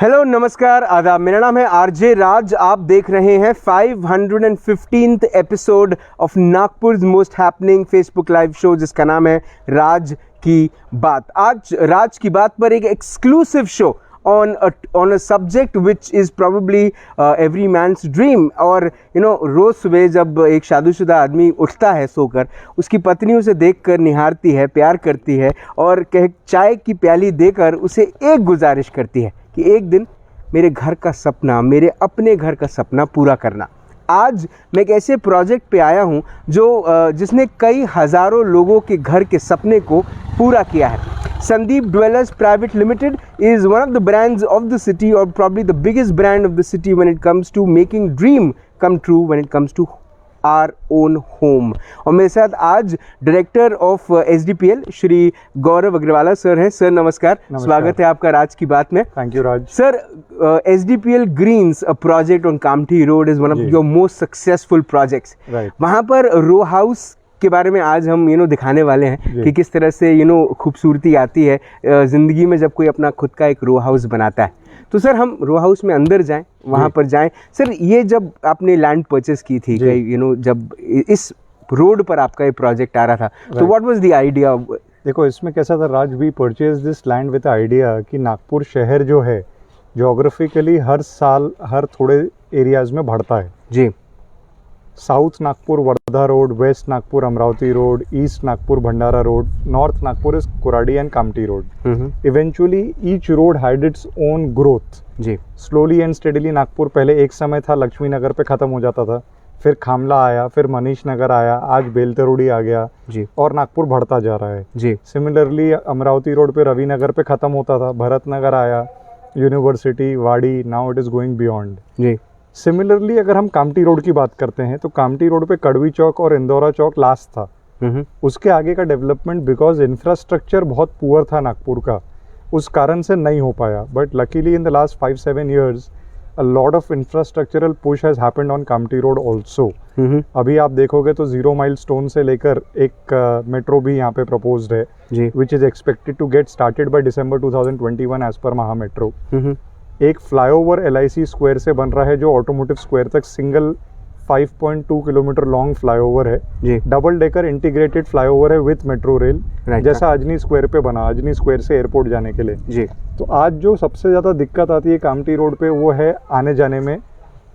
Hello, नमस्कार, आदाब। मेरा नाम है आरजे राज। आप देख रहे हैं 515th episode of Nagpur most happening Facebook live show, जिसका नाम है राज की बात। आज राज की बात पर एक exclusive show on a subject which is probably every man's dream। और रोज़ सुबह जब एक शादीशुदा आदमी उठता है सोकर, उसकी पत्नी उसे देखकर निहारती है, प्यार करती है और चाय की प्याली देकर उसे एक गुजारिश करती है कि एक दिन मेरे घर का सपना, मेरे अपने घर का सपना पूरा करना। आज मैं एक ऐसे प्रोजेक्ट पे आया हूँ जिसने कई हज़ारों लोगों के घर के सपने को पूरा किया है। Sandeep Dwellers Private Limited is one of the brands of the city, or probably the biggest brand of the city when it comes to making dream come true when it comes to our own home। और मेरे साथ आज director of SDPL Shri Gaurav Agrawala sir हैं। Sir नमस्कार, स्वागत है आपका राज की बात में। Thank you Raj. Sir, SDPL Greens, a project on Kamptee Road, is one of your most successful projects। वहाँ पर रो हाउस के बारे में आज हम दिखाने वाले हैं कि किस तरह से खूबसूरती आती है ज़िंदगी में जब कोई अपना खुद का एक रो हाउस बनाता है। तो सर, हम रो हाउस में अंदर जाएं, वहाँ पर जाएं। सर, ये जब आपने लैंड परचेस की थी, जब इस रोड पर आपका ये प्रोजेक्ट आ रहा था, तो व्हाट वाज द आइडिया? देखो, इसमें कैसा था राज, we purchase this land with idea कि नागपुर शहर जो है जोग्राफिकली हर साल हर थोड़े एरियाज में बढ़ता है जी। South Nagpur Wardha road, west Nagpur Amravati road, east Nagpur Bhandara road, north Nagpur is Koradi and Kamptee road. Eventually each road had its own growth जी। स्लोली एंड स्टेडीली नागपुर पहले एक समय था लक्ष्मी नगर पे खत्म हो जाता था, फिर खामला आया, फिर मनीष नगर आया, आज बेलतरोड़ी आ गया जी, और नागपुर बढ़ता जा रहा है जी। सिमिलरली अमरावती रोड पे रवि नगर पे खत्म होता था, भरत नगर आया, university, Wadi, now it is going beyond जी। सिमिलरली अगर हम कामटी रोड की बात करते हैं तो कामटी रोड पे कड़वी चौक और इंदौरा चौक लास्ट था। उसके आगे का डेवलपमेंट बिकॉज इंफ्रास्ट्रक्चर बहुत पुअर था नागपुर का, उस कारण से नहीं हो पाया। But luckily in the last 5-7 years a lot of infrastructural push has happened on Kamptee road also। अभी आप देखोगे तो 0 milestone से लेकर एक मेट्रो भी यहाँ पे प्रपोज्ड है जी, which is expected to get started by December 2021 as per महा मेट्रो। एक फ्लाईओवर LIC स्क्वायर से बन रहा है जो ऑटोमोटिव स्क्वायर तक सिंगल 5.2 किलोमीटर लॉन्ग फ्लाईओवर है जी। डबल डेकर इंटीग्रेटेड फ्लाईओवर है विथ मेट्रो रेल, जैसा अजनी स्क्वायर पे बना, अजनी स्क्वायर से एयरपोर्ट जाने के लिए जी। तो आज जो सबसे ज़्यादा दिक्कत आती है कामटी रोड पे वो है आने जाने में,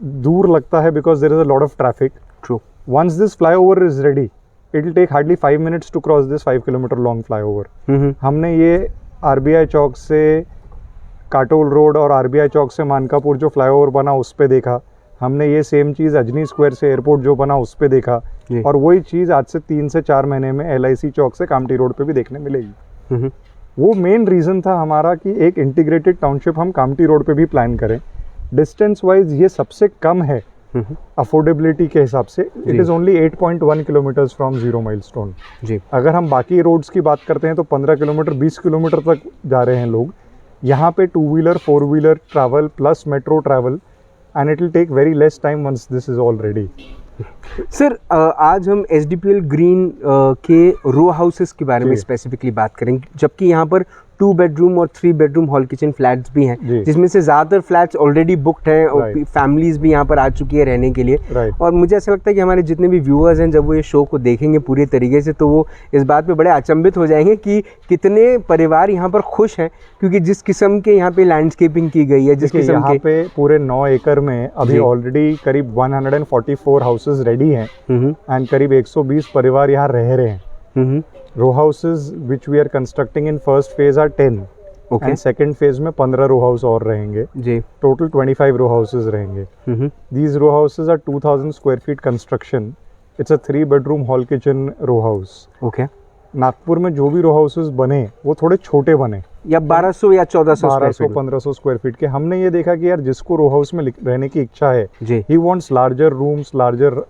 दूर लगता है because there is a lot of traffic. True. Once this flyover is ready it will take hardly 5 minutes to cross this 5 kilometre long flyover. हमने ये RBI चौक से काटोल रोड और RBI चौक से मानकापुर जो फ्लाईओवर बना उस पे देखा, हमने ये सेम चीज़ अजनी स्क्वायर से एयरपोर्ट जो बना उस पे देखा, और वही चीज़ आज से 3 से 4 महीने में LIC चौक से कामटी रोड पे भी देखने मिलेगी। वो मेन रीज़न था हमारा कि एक इंटीग्रेटेड टाउनशिप हम कामटी रोड पे भी प्लान करें। डिस्टेंस वाइज ये सबसे कम है अफोर्डेबिलिटी के हिसाब से। It is only 8.1 kilometres from 0 milestone जी। अगर हम बाकी रोड्स की बात करते हैं तो 15 किलोमीटर 20 किलोमीटर तक जा रहे हैं लोग। यहाँ पे 2 wheeler 4 wheeler travel plus metro travel, and it will take very less time once this is all ready. Sir, आज हम SDPL ग्रीन के रो हाउसेस के बारे में स्पेसिफिकली बात करेंगे, जबकि यहाँ पर 2 bedroom और 3 bedroom हॉल किचन फ्लैट्स भी हैं, जिसमें से ज़्यादातर फ्लैट्स ऑलरेडी बुक्ड हैं और फैमिलीज भी यहाँ पर आ चुकी है रहने के लिए। और मुझे ऐसा लगता है कि हमारे जितने भी व्यूअर्स हैं, जब वो ये शो को देखेंगे पूरे तरीके से, तो वो इस बात पे बड़े अचंभित हो जाएंगे कि कितने परिवार यहाँ पर खुश हैं, क्योंकि जिस किस्म के यहाँ पे लैंडस्केपिंग की गई है, जिस किस्म यहाँ पे पूरे 9 एकड़ में अभी ऑलरेडी करीब 144 हाउसेज रेडी हैं, एंड करीब 120 परिवार यहाँ रह रहे हैं। Row houses which we are constructing in first phase are 10, and second phase में 15 रो हाउस और रहेंगे जी। टोटल 25 रो हाउसेज रहेंगे। These row houses are 2000 square feet construction. It's a 3 bedroom hall kitchen row house. Okay. Nagpur में जो भी रो houses बने वो थोड़े छोटे बने, या 1200 या 1400-1500 स्क्वायर फीट के। हमने ये देखा कि यार जिसको रो हाउस में रहने की इच्छा है, he wants larger rooms, larger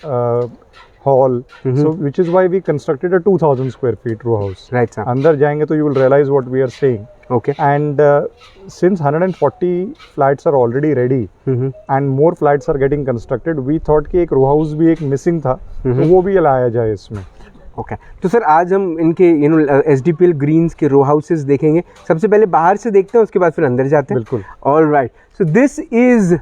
hall, so which is why we constructed a 2000 square feet row house। Right, sir। अंदर जाएंगे तो you will realize what we are saying। Okay। And since 140 flats are already ready and more flats are getting constructed, we thought कि एक row house भी एक missing था, तो वो भी लाया जाए इसमें। ओके तो सर आज हम इनके SDPL ग्रीन्स के रो हाउसेस देखेंगे। सबसे पहले बाहर से देखते हैं, उसके बाद फिर अंदर जाते हैं। बिल्कुल। Alright, so this is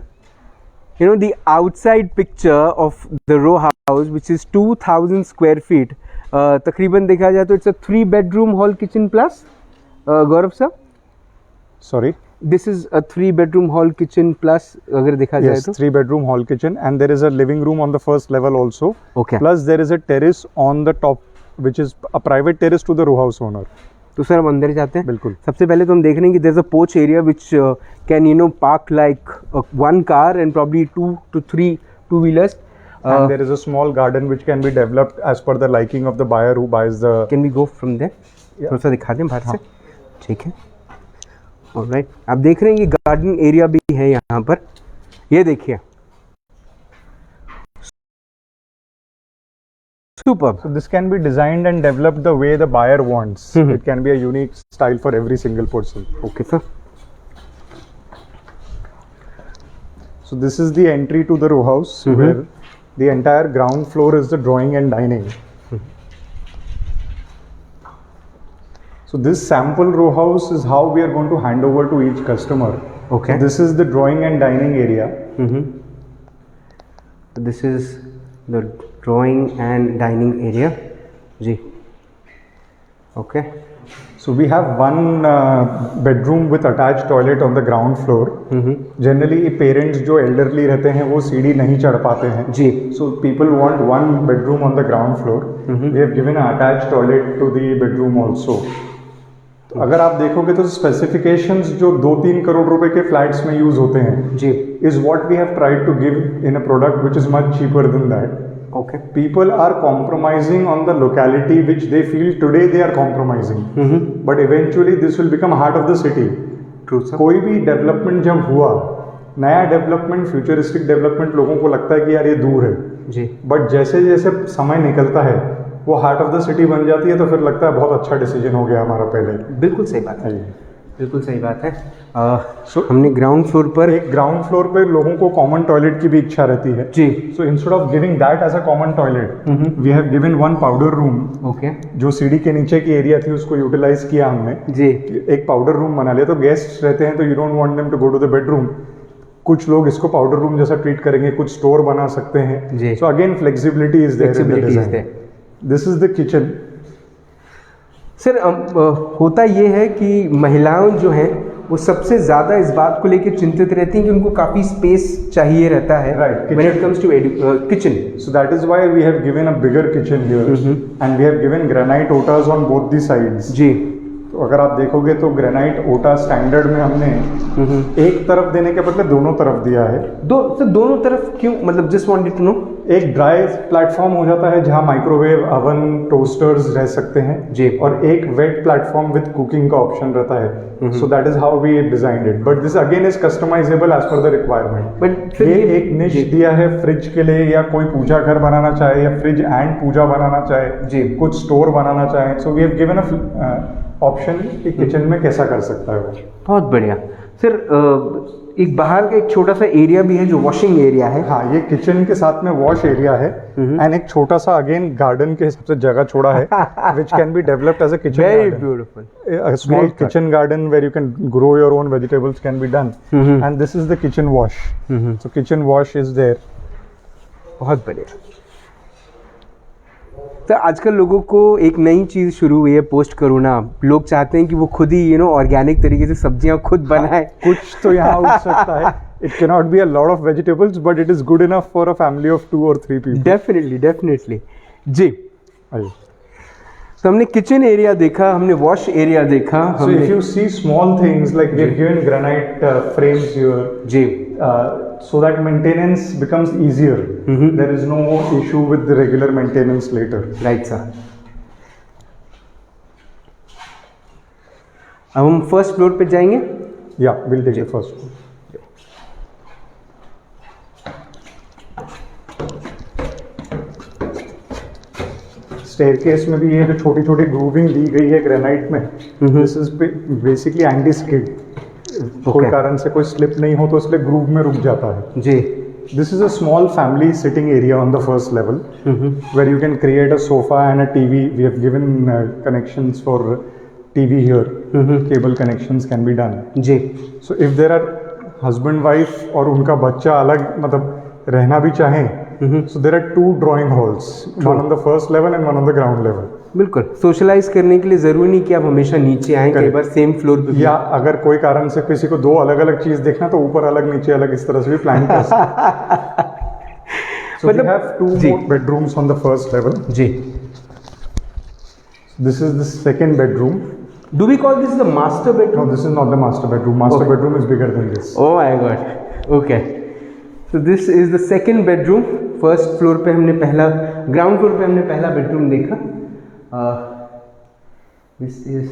the outside picture of the row house which is 2000 square feet. तकरीबन देखा जाए तो it's a 3 bedroom hall kitchen plus Gaurav sir, sorry, this is a 3 bedroom hall kitchen plus अगर देखा जाए yes, तो 3 bedroom hall kitchen, and there is a living room on the first level also. Okay. Plus there is a terrace on the top which is a private terrace to the row house owner. तो sir हम अंदर जाते हैं। बिल्कुल। सबसे पहले तो हम देख रहे हैं कि there's a porch area which can park like one car and probably 2 to 3 two-wheelers. And there is a small garden which can be developed as per the liking of the buyer who buys the. Can we go from there? Yeah. थोड़ा सा दिखा दें बाहर से। ठीक है, alright. आप देख रहे हैं कि गार्डन एरिया भी है यहाँ पर, ये देखिए, superb. So this can be designed and developed the way the buyer wants. It can be a unique style for every single person. Okay sir. So this is the entry to the row house where the entire ground floor is the drawing and dining. So this sample row house is how we are going to hand over to each customer. Okay. So this is the drawing and dining area. So this is the drawing and dining area. Ji. Okay. So we have one bedroom with attached toilet on the ground floor. Generally parents जो elderly रहते हैं वो सीढ़ी नहीं चढ़ पाते हैं। जी. So people want one bedroom on the ground floor. We have given an attached toilet to the bedroom also. तो अगर आप देखोगे तो स्पेसिफिकेशंस जो 2-3 करोड़ रुपए के फ्लैट्स में यूज होते हैं जी, is what we have tried to give in a product which is much cheaper than that. Okay. People are compromising on the locality which they feel today they are compromising. But eventually this will become heart of the city. True sir. कोई भी development जब हुआ, नया development, futuristic development, लोगों को लगता है कि यार ये दूर है जी, बट जैसे जैसे समय निकलता है वो हार्ट ऑफ द सिटी बन जाती है तो फिर लगता है बहुत अच्छा डिसीजन हो गया हमारा पहले। बिल्कुल सही बात है, जी। बिल्कुल सही बात है। हमने ग्राउंड फ्लोर पर एक ग्राउंड फ्लोर पे लोगों को कॉमन टॉयलेट की भी इच्छा रहती है जी, so instead of giving that as a common toilet we have given one powder room. Okay. जो सीढ़ी के नीचे की एरिया थी उसको यूटिलाइज किया हमने जी, एक पाउडर रूम बना लिया। तो गेस्ट रहते हैं तो you don't want them to go to the bedroom, कुछ लोग इसको पाउडर रूम जैसा ट्रीट करेंगे, कुछ स्टोर बना सकते हैं। जी। So again flexibility is there in the design. This is the kitchen. Sir होता ये है कि महिलाएं जो हैं वो सबसे ज़्यादा इस बात को लेकर चिंतित रहती हैं कि उनको काफ़ी स्पेस चाहिए रहता है when it comes to kitchen. So that is why we have given a bigger kitchen here and we have given granite otas on both the sides. जी, तो अगर आप देखोगे तो ग्रेनाइट ओटा स्टैंडर्ड में हमने एक तरफ देने के बदले दोनों तरफ दिया है। दोनों तरफ क्यों, मतलब जस्ट वांटेड टू नो। एक ड्राई प्लेटफॉर्म हो जाता है जहां माइक्रोवेव, अवन, टोस्टर्स रह सकते हैं जी, और एक वेट प्लेटफॉर्म विद कुकिंग का ऑप्शन रहता है। So that is how we designed it, but this again is customisable as per the requirement. But ये एक निश दिया है फ्रिज के लिए, या कोई पूजा घर बनाना चाहे या फ्रिज एंड पूजा बनाना चाहे जी, कुछ स्टोर बनाना चाहे, so we have given a option कि किचन में कैसा कर सकता है वो। बहुत बढ़िया सर। एक बाहर का एक छोटा सा एरिया भी है जो वॉशिंग एरिया है। हाँ, ये किचन के साथ में वॉश एरिया है एंड एक छोटा सा अगेन गार्डन के हिसाब से जगह छोड़ा है which can be developed as a kitchen. Very beautiful. A small kitchen garden where you can grow your own vegetables can be done. And this is the kitchen wash. So kitchen wash is there. बहुत बढ़िया। तो आजकल लोगों को एक नई चीज़ शुरू हुई है पोस्ट कोरोना। लोग चाहते हैं कि वो खुद ही ऑर्गेनिक तरीके से सब्जियां खुद बनाएं। कुछ तो यहाँ उठ सकता है। It cannot be a lot of vegetables, but it is good enough for a family of 2 or 3 people. Definitely, definitely. जी। आइए। तो हमने किचन एरिया देखा, हमने वॉश एरिया देखा। So if you see small things like we have given granite frames here. जी। So that maintenance becomes easier. There is no issue with the regular maintenance later. Right sir. अब हम first floor पे जाएंगे। Yeah, we'll take the first one. Staircase में भी ये जो छोटी छोटी ग्रूविंग दी गई है ग्रेनाइट में, this is basically anti skid. कोई कारण से कोई स्लिप नहीं हो तो इसलिए ग्रूव में रुक जाता है जी। this is a small family sitting area on the first level where you can create a sofa and a TV. We have given connections for TV here. Cable connections can be done. Ji So if there are husband wife और उनका बच्चा अलग मतलब रहना भी चाहें, so there are 2 drawing halls, one on the first level and one on the ground level. बिल्कुल socialise करने के लिए ज़रूरी नहीं कि आप हमेशा नीचे आएँ, कई बार सेम फ्लोर पे भी। या अगर कोई कारण से किसी को 2 अलग अलग चीज देखना तो ऊपर अलग नीचे अलग इस तरह से भी प्लान कर सकते हैं। So we have 2 more bedrooms on the first level. जी This is the second bedroom. Do we call this the master No, bedroom? this is not the master bedroom. Master bedroom is bigger than this. Oh my god. Okay. So this is the second bedroom. First floor पे हमने पहला, ground floor पे हमने पहला bedroom देखा। This is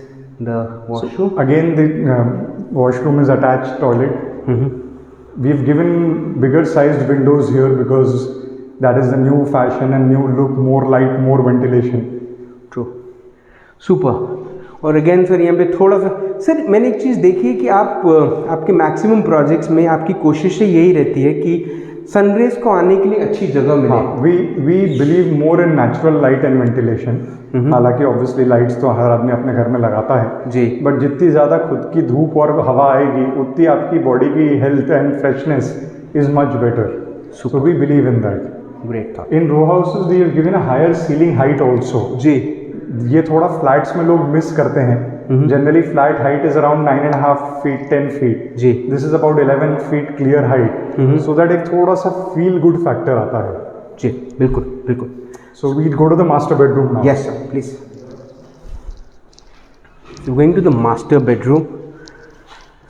the washroom. Again, the washroom is attached toilet. We've given bigger sized windows here because that is the new fashion and new look, more light, more ventilation. True. Super. और again sir यहाँ पे थोड़ा सा sir मैंने एक चीज़ देखी है कि आप आपके मैक्सिमम प्रोजेक्ट्स में आपकी कोशिशें यही रहती है कि सनरेज को आने के लिए अच्छी जगह मिले। We believe more in natural light and ventilation. हालांकि ऑब्वियसली लाइट्स तो हर आदमी अपने घर में लगाता है जी, बट जितनी ज़्यादा खुद की धूप और हवा आएगी उतनी आपकी बॉडी की health and freshness is much better. So we believe in that. Great thought. In row houses we have given a higher ceiling height also. जी, ये थोड़ा फ्लैट्स में लोग मिस करते हैं। Generally flat height is around 9.5 feet 10 feet। जी, this is about 11 feet clear height, so that एक थोड़ा सा फील गुड फैक्टर आता है। जी, बिल्कुल बिल्कुल। So we go to the master bedroom now. Yes sir, please. So going to the master bedroom.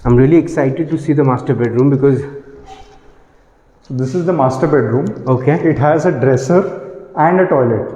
I'm really excited to see the master bedroom because So this is the master bedroom. okay, It has a dresser and a toilet.